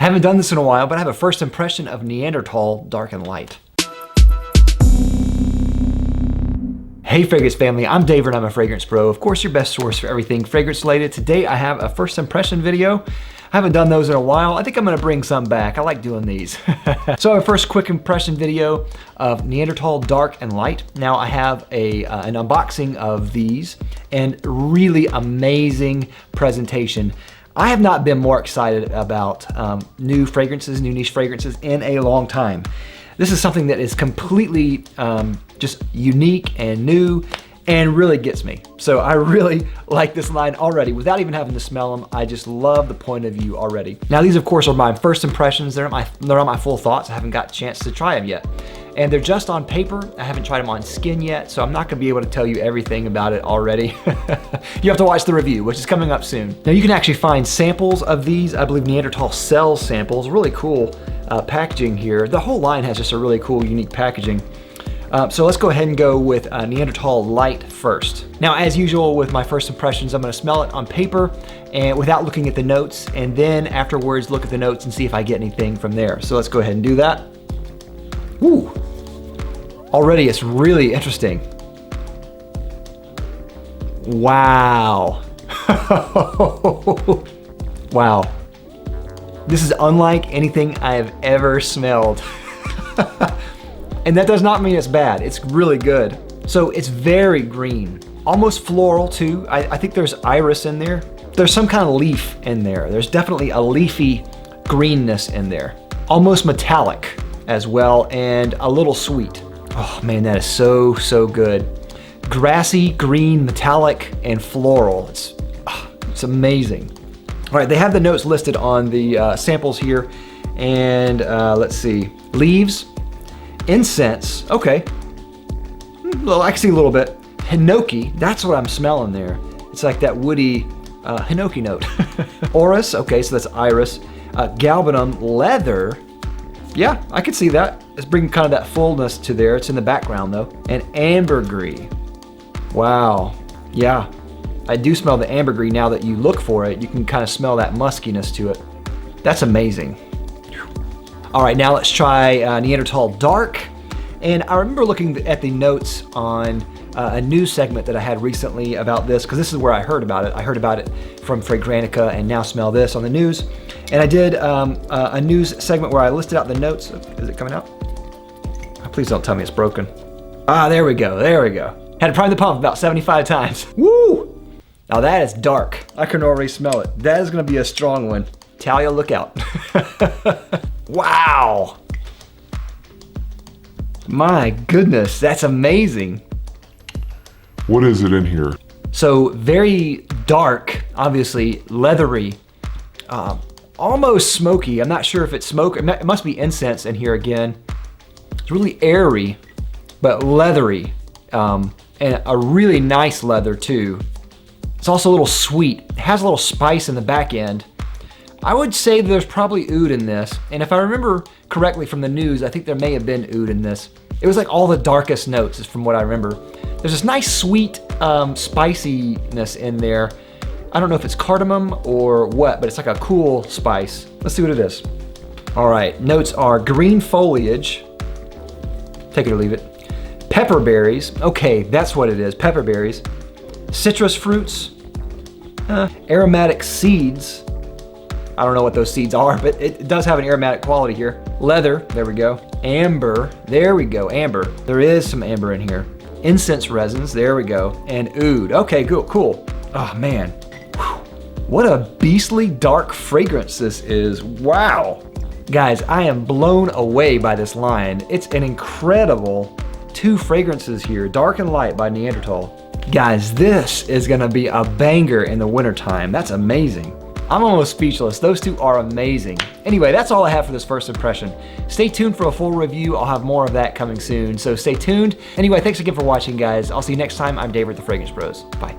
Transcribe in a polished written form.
Haven't done this in a while, but I have a first impression of Neanderthal Dark and Light. Hey Fragrance family, I'm David, I'm a fragrance pro. Of course, your best source for everything fragrance related. Today I have a first impression video. I haven't done those in a while. I think I'm gonna bring some back. I like doing these. So our first quick impression video of Neanderthal Dark and Light. Now I have an unboxing of these and really amazing presentation. I have not been more excited about new fragrances, new niche fragrances in a long time. This is something that is completely just unique and new and really gets me. So I really like this line already. Without even having to smell them, I just love the point of view already. Now these of course are my first impressions. They're not my full thoughts. I haven't got a chance to try them yet. And they're just on paper. I haven't tried them on skin yet, so I'm not gonna be able to tell you everything about it already. You have to watch the review, which is coming up soon. Now you can actually find samples of these. I believe Neanderthal sells samples, really cool packaging here. The whole line has just a really cool, unique packaging. So let's go ahead and go with Neanderthal Light first. Now, as usual with my first impressions, I'm gonna smell it on paper and without looking at the notes, and then afterwards look at the notes and see if I get anything from there. So let's go ahead and do that. Ooh, already it's really interesting. Wow. Wow. This is unlike anything I have ever smelled. And that does not mean it's bad, it's really good. So it's very green, almost floral too. I think there's iris in there. There's some kind of leaf in there. There's definitely a leafy greenness in there. Almost metallic as well, and a little sweet. Oh man, that is so, so good. Grassy, green, metallic, and floral. It's amazing. All right, they have the notes listed on the samples here. And let's see, leaves, incense, okay. Well, I can see a little bit. Hinoki, that's what I'm smelling there. It's like that woody hinoki note. Orris, okay, so that's iris. Galbanum, leather. Yeah, I can see that. It's bringing kind of that fullness to there. It's in the background though. And ambergris. Wow, yeah. I do smell the ambergris now that you look for it. You can kind of smell that muskiness to it. That's amazing. All right, now let's try Neanderthal Dark. And I remember looking at the notes on a news segment that I had recently about this, because this is where I heard about it. I heard about it from Fragrantica and Now Smell This on the news. And I did a news segment where I listed out the notes. Is it coming out? Oh, please don't tell me it's broken. Ah, there we go, there we go. Had to prime the pump about 75 times. Woo! Now that is dark. I can already smell it. That is gonna be a strong one. Talia, look out. Wow. My goodness, that's amazing. What is it in here? So very dark, obviously leathery, almost smoky. I'm not sure if it's smoke. It must be incense in here again. It's really airy, but leathery, and a really nice leather too. It's also a little sweet. It has a little spice in the back end. I would say there's probably oud in this. And if I remember correctly from the news, I think there may have been oud in this. It was like all the darkest notes is from what I remember. There's this nice sweet spiciness in there. I don't know if it's cardamom or what, but it's like a cool spice. Let's see what it is. All right, notes are green foliage. Take it or leave it. Pepper berries. Okay, that's what it is, pepper berries. Citrus fruits, aromatic seeds. I don't know what those seeds are, but it does have an aromatic quality here. Leather, there we go. Amber, there we go, amber. There is some amber in here. Incense resins, there we go. And oud, okay, cool. Oh man, whew. What a beastly dark fragrance this is, wow. Guys, I am blown away by this line. It's an incredible 2 fragrances here, Dark and Light by Neanderthal. Guys, this is gonna be a banger in the wintertime. That's amazing. I'm almost speechless. Those 2 are amazing. Anyway, that's all I have for this first impression. Stay tuned for a full review. I'll have more of that coming soon, so stay tuned. Anyway, thanks again for watching, guys. I'll see you next time. I'm David, the Fragrance Bros. Bye.